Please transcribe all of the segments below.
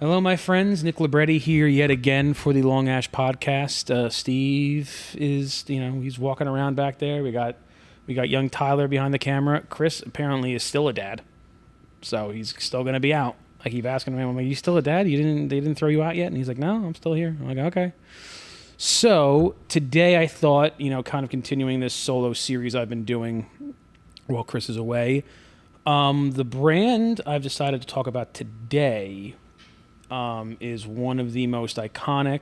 Hello, my friends. Nick Libretti here yet again for the Long Ash podcast. Steve is, he's walking around back there. We got young Tyler behind the camera. Chris apparently is still a dad, so he's still going to be out. I keep asking him, "Are you still a dad? They didn't throw you out yet?" And he's like, "No, I'm still here." I'm like, "Okay." So today I thought, kind of continuing this solo series I've been doing while Chris is away. The brand I've decided to talk about today is one of the most iconic,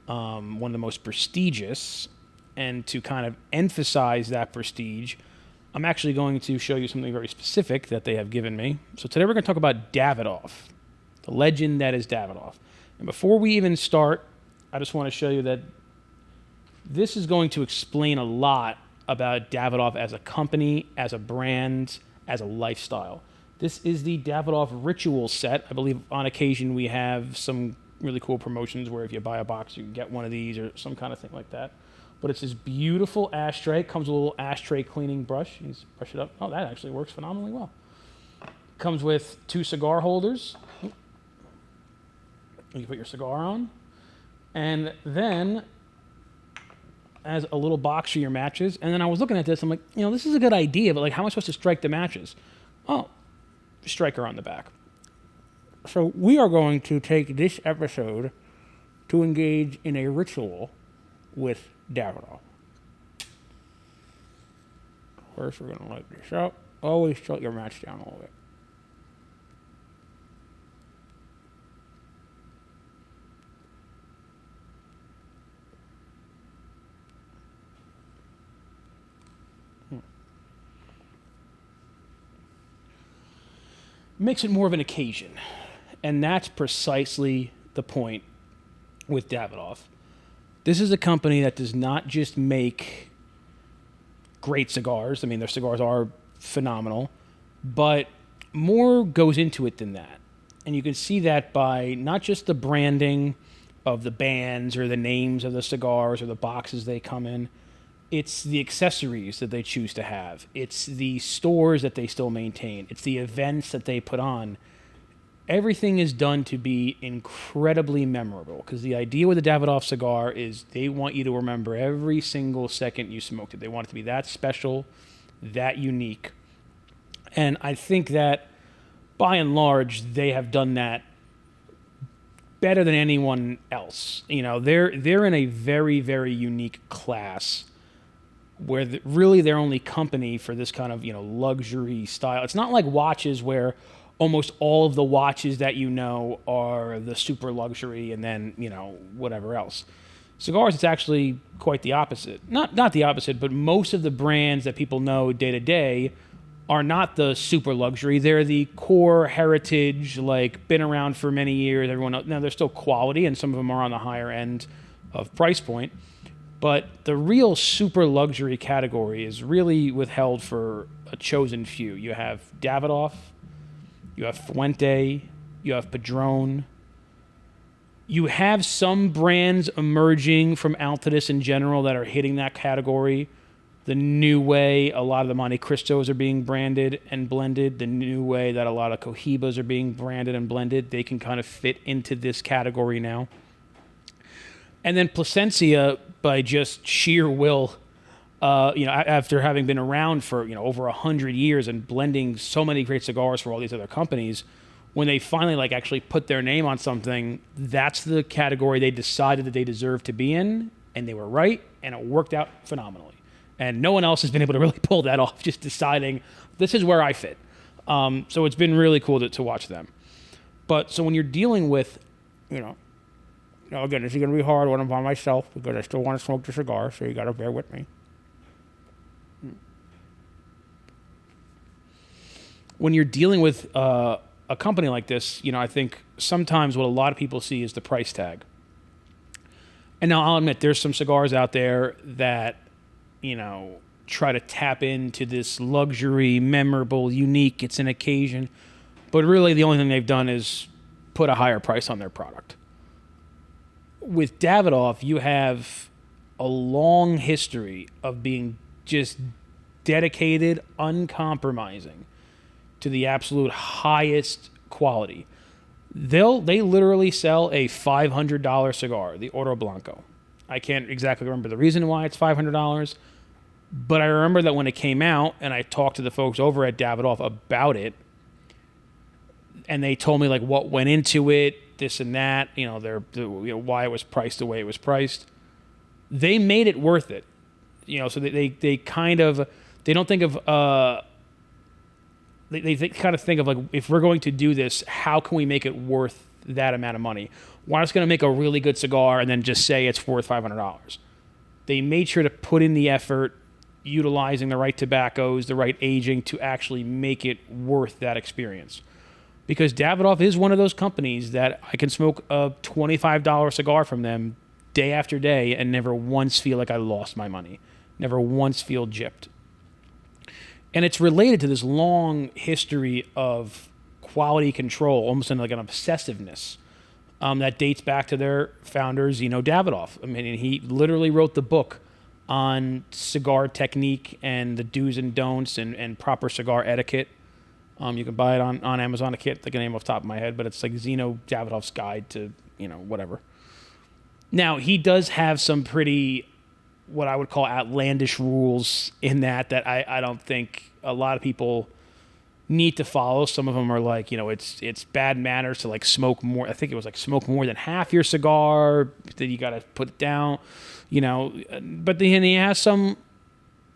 one of the most prestigious, and to kind of emphasize that prestige, I'm actually going to show you something very specific that they have given me. So today we're going to talk about Davidoff, the legend that is Davidoff. And before we even start, I just want to show you that this is going to explain a lot about Davidoff as a company, as a brand, as a lifestyle. This is the Davidoff Ritual set. I believe on occasion we have some really cool promotions where if you buy a box, you can get one of these or some kind of thing like that. But it's this beautiful ashtray. It comes with a little ashtray cleaning brush. You just brush it up. Oh, that actually works phenomenally well. Comes with 2 cigar holders. You can put your cigar on. And then has a little box for your matches. And then I was looking at this. I'm like, this is a good idea, but how am I supposed to strike the matches? Oh, striker on the back. So we are going to take this episode to engage in a ritual with Davidoff. First, we're going to light this up. Always tilt your match down a little bit. Makes it more of an occasion. And that's precisely the point with Davidoff. This is a company that does not just make great cigars. I mean, their cigars are phenomenal, but more goes into it than that. And you can see that by not just the branding of the bands or the names of the cigars or the boxes they come in. It's the accessories that they choose to have. It's the stores that they still maintain. It's the events that they put on. Everything is done to be incredibly memorable because the idea with the Davidoff cigar is they want you to remember every single second you smoked it. They want it to be that special, that unique. And I think that by and large, they have done that better than anyone else. They're in a very, very unique class where really they're only company for this kind of, luxury style. It's not like watches where almost all of the watches that are the super luxury and then, whatever else. Cigars, it's actually quite the opposite. Not the opposite, but most of the brands that people know day to day are not the super luxury. They're the core heritage, been around for many years. Everyone else, now, they're still quality, and some of them are on the higher end of price point. But the real super luxury category is really withheld for a chosen few. You have Davidoff, you have Fuente, you have Padron. You have some brands emerging from Altadis in general that are hitting that category. The new way a lot of the Monte Cristos are being branded and blended, the new way that a lot of Cohibas are being branded and blended, they can kind of fit into this category now. And then Plasencia, by just sheer will, after having been around for over 100 years and blending so many great cigars for all these other companies, when they finally actually put their name on something, that's the category they decided that they deserved to be in, and they were right, and it worked out phenomenally. And no one else has been able to really pull that off, just deciding this is where I fit. So it's been really cool to watch them. But so when you're dealing with, again, this is going to be hard when I'm by myself because I still want to smoke the cigar, so you got to bear with me. When you're dealing with a company like this, I think sometimes what a lot of people see is the price tag. And now I'll admit there's some cigars out there that, try to tap into this luxury, memorable, unique, it's an occasion. But really the only thing they've done is put a higher price on their product. With Davidoff, you have a long history of being just dedicated, uncompromising to the absolute highest quality. They literally sell a $500 cigar, the Oro Blanco. I can't exactly remember the reason why it's $500, but I remember that when it came out, and I talked to the folks over at Davidoff about it, and they told me like what went into it, this and that, why it was priced the way it was priced. They made it worth it, So they kind of they don't think of kind of think of like, if we're going to do this, how can we make it worth that amount of money? We're not just going to make a really good cigar and then just say it's worth $500. They made sure to put in the effort, utilizing the right tobaccos, the right aging to actually make it worth that experience. Because Davidoff is one of those companies that I can smoke a $25 cigar from them day after day and never once feel like I lost my money. Never once feel gypped. And it's related to this long history of quality control, almost in like an obsessiveness that dates back to their founder, Zino Davidoff. I mean, he literally wrote the book on cigar technique and the do's and don'ts and proper cigar etiquette. You can buy it on Amazon. I can't think of the name off the top of my head, but it's like Zino Davidoff's Guide to, whatever. Now, he does have some pretty, what I would call outlandish rules in that I don't think a lot of people need to follow. Some of them are like, it's bad manners to like smoke more. I think it was like smoke more than half your cigar, then you got to put it down, but then he has some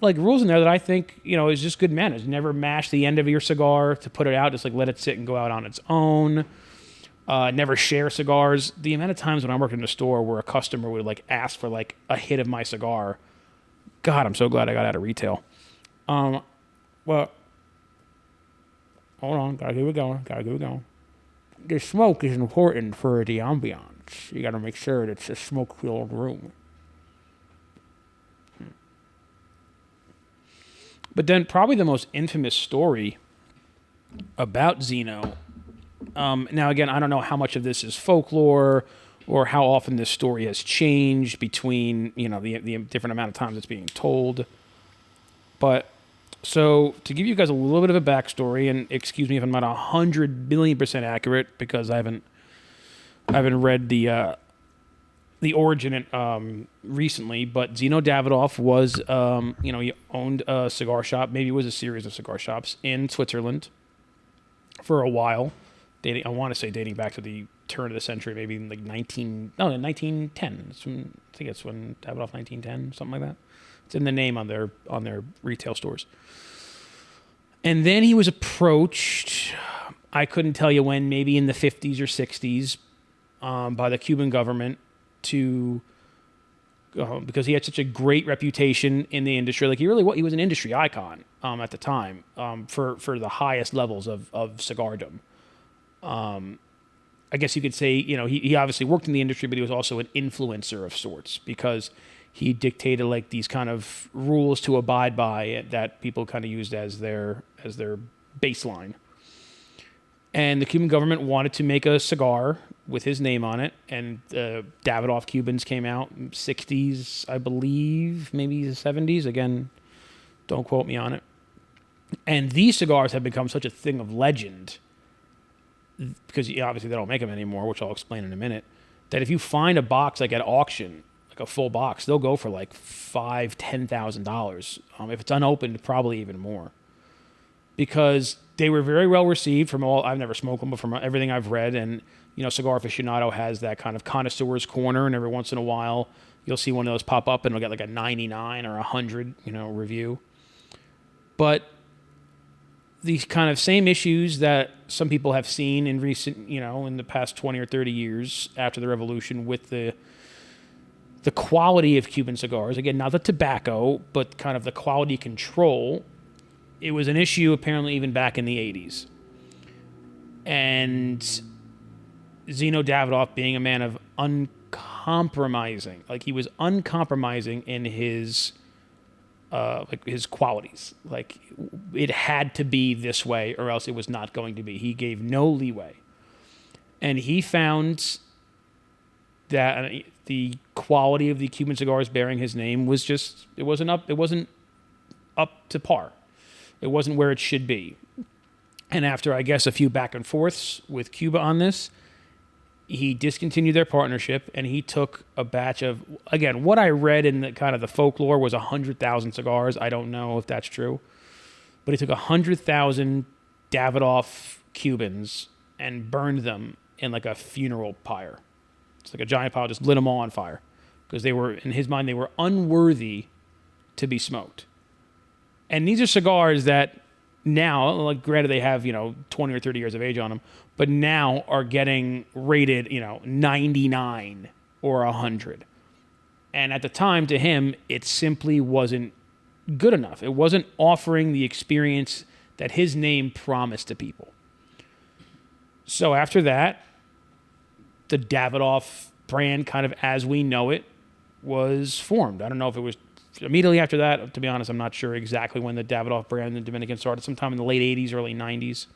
like rules in there that I think, is just good manners. Never mash the end of your cigar to put it out. Just like let it sit and go out on its own. Never share cigars. The amount of times when I worked in a store where a customer would like ask for like a hit of my cigar, God, I'm so glad I got out of retail. Well, hold on, gotta keep it going. The smoke is important for the ambiance. You gotta make sure that it's a smoke-filled room. But then probably the most infamous story about Zino. Now, again, I don't know how much of this is folklore or how often this story has changed between, the different amount of times it's being told. But so to give you guys a little bit of a backstory, and excuse me if I'm not 100 billion% accurate because I haven't read the origin recently, but Zino Davidoff was, he owned a cigar shop. Maybe it was a series of cigar shops in Switzerland for a while. I want to say dating back to the turn of the century, maybe in like 1910. I think it's when Davidoff 1910, something like that. It's in the name on their retail stores. And then he was approached, I couldn't tell you when, maybe in the 50s or 60s, by the Cuban government to, because he had such a great reputation in the industry. Like he was an industry icon at the time for the highest levels of cigardom. I guess you could say, he obviously worked in the industry, but he was also an influencer of sorts because he dictated like these kind of rules to abide by that people kind of used as their baseline. And the Cuban government wanted to make a cigar with his name on it, and Davidoff Cubans came out in 60s, I believe, maybe the 70s. Again, don't quote me on it. And these cigars have become such a thing of legend because obviously they don't make them anymore, which I'll explain in a minute, that if you find a box like at auction, like a full box, they'll go for like $5,000-$10,000. If it's unopened, probably even more. Because they were very well received from all, I've never smoked them, but from everything I've read, and Cigar Aficionado has that kind of connoisseur's corner, and every once in a while you'll see one of those pop up and it'll get like a 99 or 100, review. But these kind of same issues that some people have seen in recent, in the past 20 or 30 years after the revolution with the quality of Cuban cigars, again, not the tobacco, but kind of the quality control, it was an issue apparently even back in the 80s. And Zino Davidoff, being a man of uncompromising, like he was uncompromising in his his qualities. Like it had to be this way or else it was not going to be. He gave no leeway. And he found that the quality of the Cuban cigars bearing his name was just, it wasn't up to par. It wasn't where it should be. And after, I guess, a few back and forths with Cuba on this, he discontinued their partnership, and he took a batch of, again, what I read in the kind of the folklore was 100,000 cigars. I don't know if that's true, but he took 100,000 Davidoff Cubans and burned them in like a funeral pyre. It's like a giant pile, just lit them all on fire because they were, in his mind, they were unworthy to be smoked. And these are cigars that now, like granted they have, 20 or 30 years of age on them, but now are getting rated, 99 or 100. And at the time, to him, it simply wasn't good enough. It wasn't offering the experience that his name promised to people. So after that, the Davidoff brand, kind of as we know it, was formed. I don't know if it was immediately after that. To be honest, I'm not sure exactly when the Davidoff brand in the Dominican started, sometime in the late 80s, early 90s.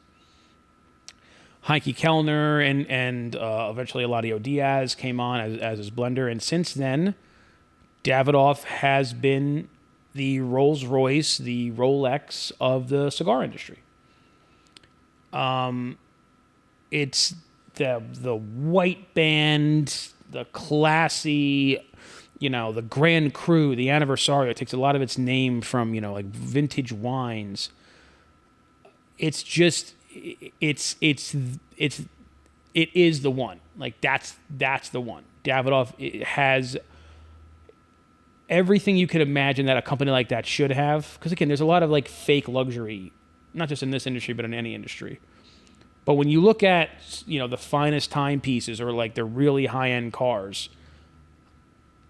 Heike Kellner and eventually Eladio Diaz came on as his blender. And since then, Davidoff has been the Rolls Royce, the Rolex of the cigar industry. It's the white band, the classy, the Grand Cru, the Anniversario. It takes a lot of its name from, like vintage wines. It's just, it is the one. Like that's the one. Davidoff, it has everything you could imagine that a company like that should have. Because again, there's a lot of like fake luxury, not just in this industry, but in any industry. But when you look at, the finest timepieces or like the really high-end cars,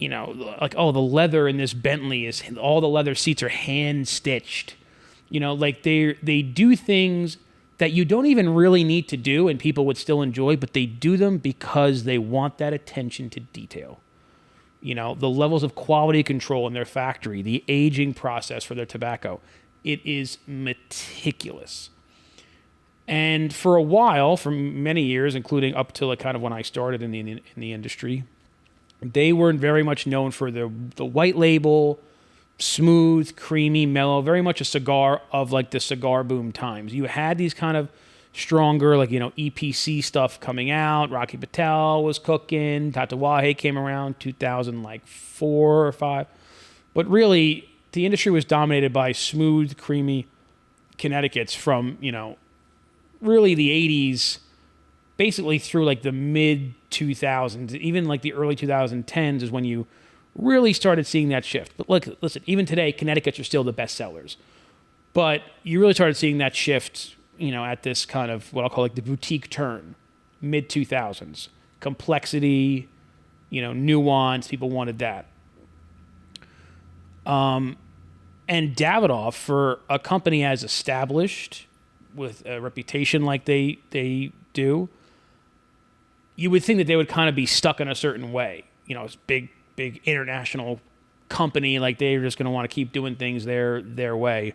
like, oh, the leather in this Bentley is, all the leather seats are hand-stitched. Like they do things that you don't even really need to do and people would still enjoy, but they do them because they want that attention to detail. The levels of quality control in their factory, the aging process for their tobacco, it is meticulous. And for a while, for many years, including up to like kind of when I started in the industry, they were very much known for the white label, smooth, creamy, mellow, very much a cigar of like the cigar boom times. You had these kind of stronger, like, EPC stuff coming out. Rocky Patel was cooking. Tatuaje came around 2004 or 5. But really, the industry was dominated by smooth, creamy Connecticut's from, really the 80s, basically through like the mid 2000s, even like the early 2010s is when you really started seeing that shift. But look, listen, even today, Connecticut's are still the best sellers. But you really started seeing that shift, at this kind of what I'll call like the boutique turn, mid 2000s. Complexity, nuance, people wanted that. And Davidoff, for a company as established, with a reputation like they do, you would think that they would kind of be stuck in a certain way. It's big international company, like they're just going to want to keep doing things their way,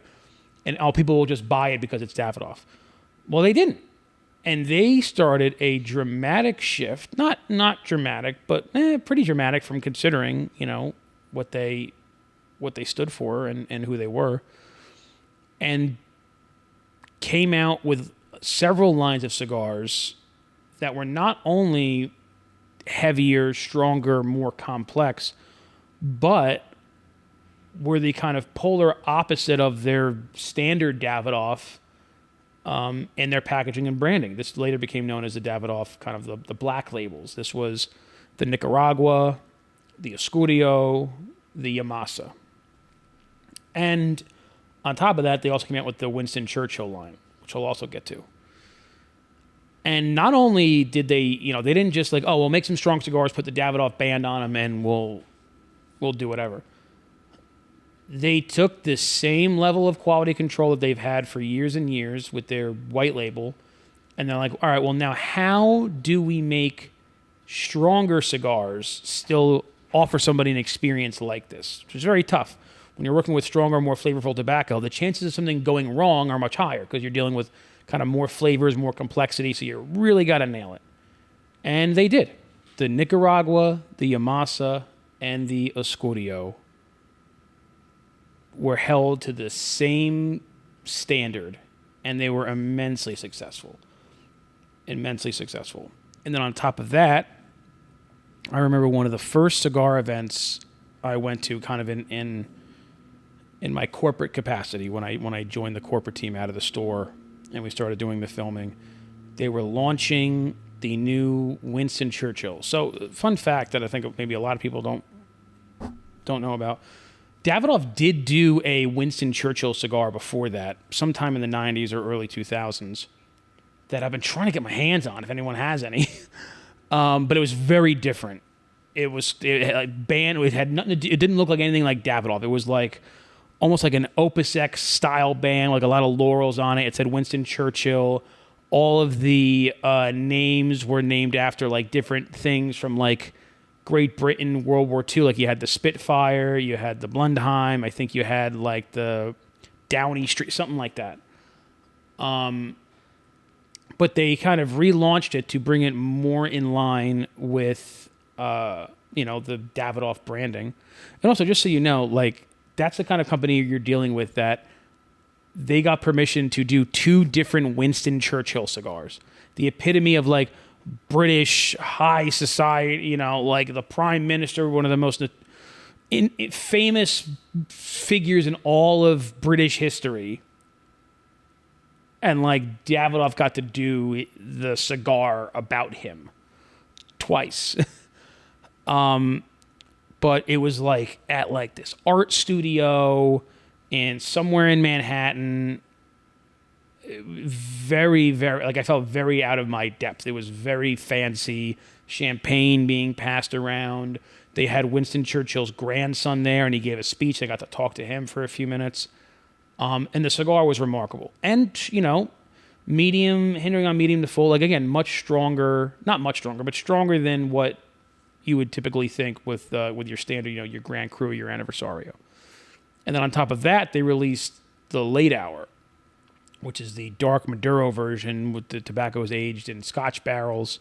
and all people will just buy it because it's Davidoff. Well, they didn't, and they started a dramatic shift. Not dramatic, but pretty dramatic from considering what they stood for and who they were, and came out with several lines of cigars that were not only heavier, stronger, more complex, but were the kind of polar opposite of their standard Davidoff in their packaging and branding. This later became known as the Davidoff, kind of the black labels. This was the Nicaragua, the Escudo, the Yamasa. And on top of that, they also came out with the Winston Churchill line, which I'll also get to. And not only did they, they didn't just like, oh, we'll make some strong cigars, put the Davidoff band on them, and we'll do whatever. They took the same level of quality control that they've had for years and years with their white label, and they're like, all right, well, now how do we make stronger cigars still offer somebody an experience like this? Which is very tough. When you're working with stronger, more flavorful tobacco, the chances of something going wrong are much higher because you're dealing with kind of more flavors, more complexity, so you really got to nail it. And they did. The Nicaragua, the Yamasa, and the Escudo were held to the same standard, and they were immensely successful. Immensely successful. And then on top of that, I remember one of the first cigar events I went to kind of in my corporate capacity when I joined the corporate team out of the store and we started doing the filming. They were launching the new Winston Churchill. So, fun fact that I think maybe a lot of people don't know about. Davidoff did do a Winston Churchill cigar before that, sometime in the 90s or early 2000s, that I've been trying to get my hands on if anyone has any. But it was very different. It had like band. It had nothing to do, it didn't look like anything like Davidoff. It was like almost like an Opus X style band, like a lot of laurels on it. It said Winston Churchill. All of the names were named after like different things from like Great Britain, World War II. Like you had the Spitfire, you had the Blenheim. I think you had like the Downing Street, something like that. But they kind of relaunched it to bring it more in line with, the Davidoff branding. And also, just so you know, like that's the kind of company you're dealing with that they got permission to do 2 different Winston Churchill cigars. The epitome of like British high society, like the prime minister, one of the most famous figures in all of British history. And like Davidoff got to do the cigar about him twice. But it was like at like this art studio and somewhere in Manhattan. Very, very, like I felt very out of my depth. It was very fancy, champagne being passed around. They had Winston Churchill's grandson there, and he gave a speech. I got to talk to him for a few minutes. And the cigar was remarkable. And, medium, hindering on medium to full, like again, much stronger, not much stronger, but stronger than what you would typically think with your standard, your Grand Cru, your Anniversario. And then on top of that, they released the Late Hour, which is the dark Maduro version with the tobaccos aged in Scotch barrels.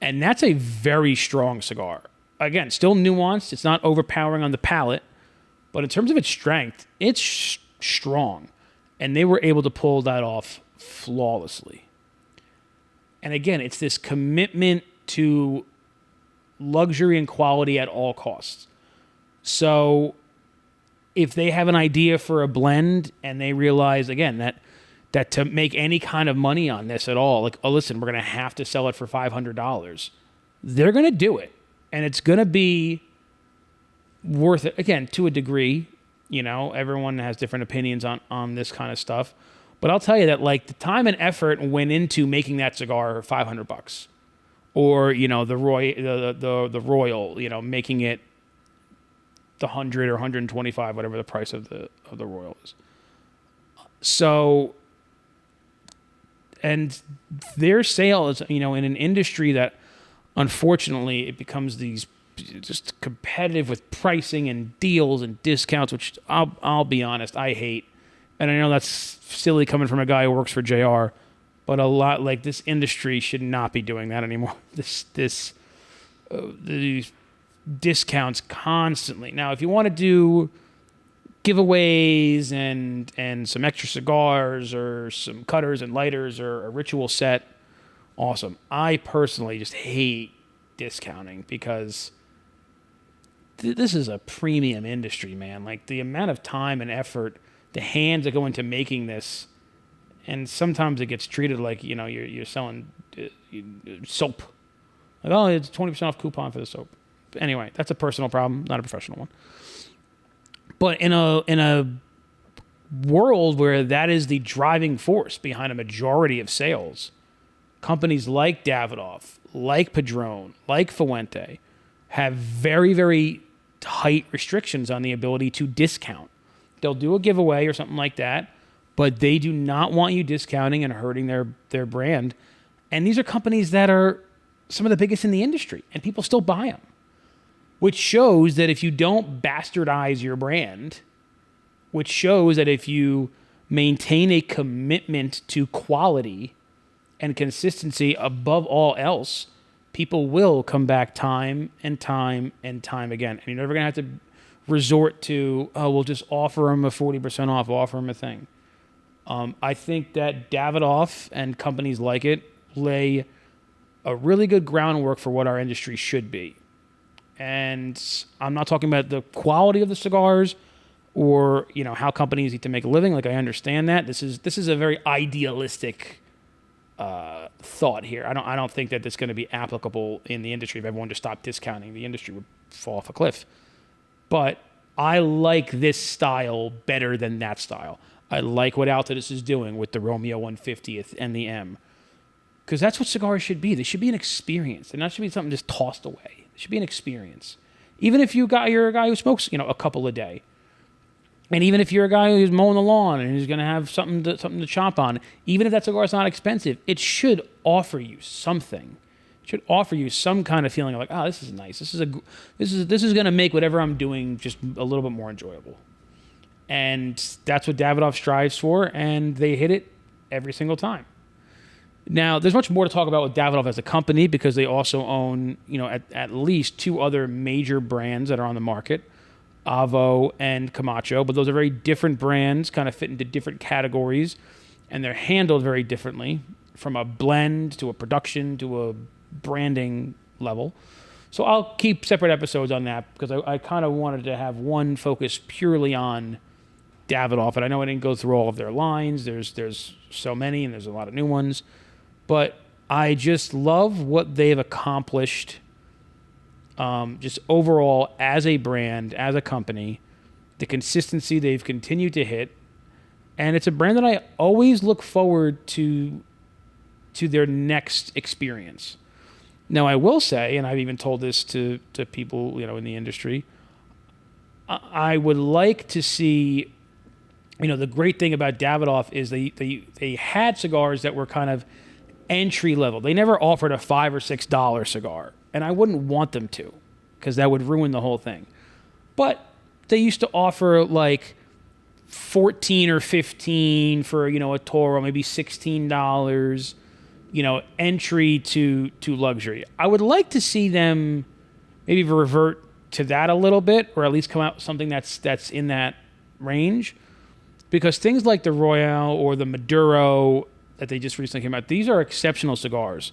And that's a very strong cigar. Again, still nuanced. It's not overpowering on the palate. But in terms of its strength, it's strong. And they were able to pull that off flawlessly. And again, it's this commitment to luxury and quality at all costs. So if they have an idea for a blend and they realize, again, that to make any kind of money on this at all, like, oh, listen, we're going to have to sell it for $500, they're going to do it. And it's going to be worth it, again, to a degree. Everyone has different opinions on this kind of stuff. But I'll tell you that, like, the time and effort went into making that cigar $500. Or, the Royal, making it the 100 or 125, whatever the price of the Royal is. So, and their sales, in an industry that unfortunately it becomes these just competitive with pricing and deals and discounts, which I'll be honest, I hate. And I know that's silly coming from a guy who works for JR, but a lot like this industry should not be doing that anymore. These discounts constantly. Now, if you want to do giveaways and some extra cigars or some cutters and lighters or a ritual set, awesome. I personally just hate discounting because this is a premium industry, man. Like the amount of time and effort, the hands that go into making this, and sometimes it gets treated like, you're selling soap. Like, oh, it's 20% off coupon for the soap. Anyway, that's a personal problem, not a professional one. But in a world where that is the driving force behind a majority of sales, companies like Davidoff, like Padron, like Fuente, have very, very tight restrictions on the ability to discount. They'll do a giveaway or something like that, but they do not want you discounting and hurting their brand. And these are companies that are some of the biggest in the industry, and people still buy them. Which shows that if you don't bastardize your brand, which shows that if you maintain a commitment to quality and consistency above all else, people will come back time and time and time again. And you're never going to have to resort to, oh, we'll just offer them a 40% off, offer them a thing. I think that Davidoff and companies like it lay a really good groundwork for what our industry should be. And I'm not talking about the quality of the cigars or, how companies need to make a living. Like, I understand that. This is a very idealistic thought here. I don't think that it's going to be applicable in the industry. If everyone just stopped discounting, the industry would fall off a cliff. But I like this style better than that style. I like what Altadis is doing with the Romeo 150th and the M. Because that's what cigars should be. They should be an experience. They're not should be something just tossed away. It should be an experience. Even if you're a guy who smokes, a couple a day. And even if you're a guy who's mowing the lawn and who's going to have something to chomp on, even if that cigar is not expensive, it should offer you something. It should offer you some kind of feeling of like, oh, this is nice. This is going to make whatever I'm doing just a little bit more enjoyable. And that's what Davidoff strives for, and they hit it every single time. Now, there's much more to talk about with Davidoff as a company because they also own, at least two other major brands that are on the market, Avo and Camacho, but those are very different brands, kind of fit into different categories, and they're handled very differently from a blend to a production to a branding level. So I'll keep separate episodes on that because I kind of wanted to have one focus purely on Davidoff, and I know I didn't go through all of their lines. There's so many, and there's a lot of new ones, but I just love what they've accomplished just overall as a brand, as a company, the consistency they've continued to hit. And it's a brand that I always look forward to their next experience. Now, I will say, and I've even told this to people, in the industry, I would like to see, the great thing about Davidoff is they had cigars that were kind of entry level. They never offered a $5 or $6 cigar. And I wouldn't want them to, because that would ruin the whole thing. But they used to offer like 14 or 15 for, a Toro, maybe $16, entry to luxury. I would like to see them maybe revert to that a little bit, or at least come out with something that's in that range. Because things like the Royale or the Maduro that they just recently came out, these are exceptional cigars.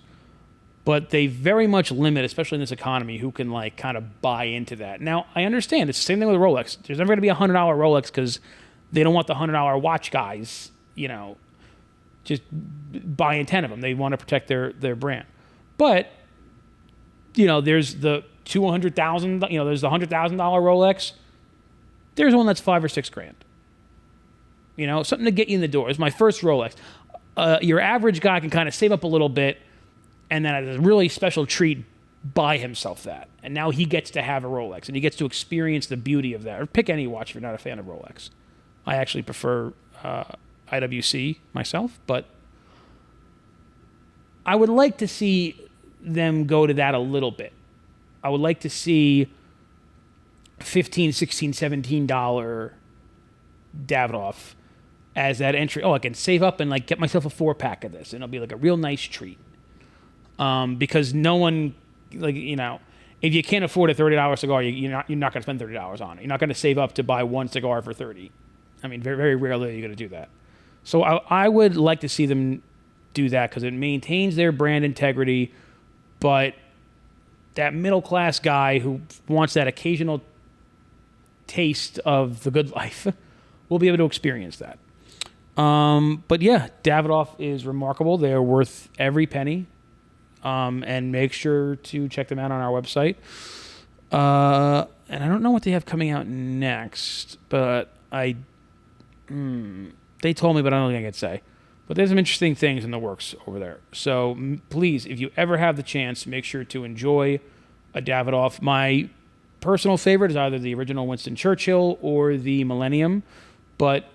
But they very much limit, especially in this economy, who can kind of buy into that. Now, I understand. It's the same thing with Rolex. There's never going to be a $100 Rolex because they don't want the $100 watch guys, just buying 10 of them. They want to protect their brand. But, there's the $200,000, there's the $100,000 Rolex. There's one that's $5,000 or $6,000. Something to get you in the door. It's my first Rolex. Your average guy can kind of save up a little bit, and then as a really special treat, buy himself that. And now he gets to have a Rolex, and he gets to experience the beauty of that. Or pick any watch if you're not a fan of Rolex. I actually prefer IWC myself, but I would like to see them go to that a little bit. I would like to see $15, $16, $17 Davidoff as that entry. Oh, I can save up and get myself a 4-pack of this, and it'll be a real nice treat. Because no one, if you can't afford a $30 cigar, you're not going to spend $30 on it. You're not going to save up to buy one cigar for $30. I mean, very, very rarely are you going to do that. So I would like to see them do that because it maintains their brand integrity, but that middle-class guy who wants that occasional taste of the good life will be able to experience that. But yeah, Davidoff is remarkable. They are worth every penny. And make sure to check them out on our website. And I don't know what they have coming out next, but they told me, but I don't think I can say. But there's some interesting things in the works over there. So please, if you ever have the chance, make sure to enjoy a Davidoff. My personal favorite is either the original Winston Churchill or the Millennium, but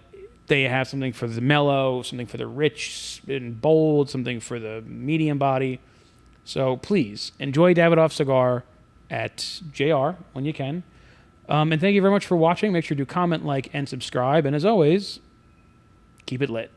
they have something for the mellow, something for the rich and bold, something for the medium body. So please enjoy Davidoff Cigar at JR when you can. And thank you very much for watching. Make sure to comment, like, and subscribe. And as always, keep it lit.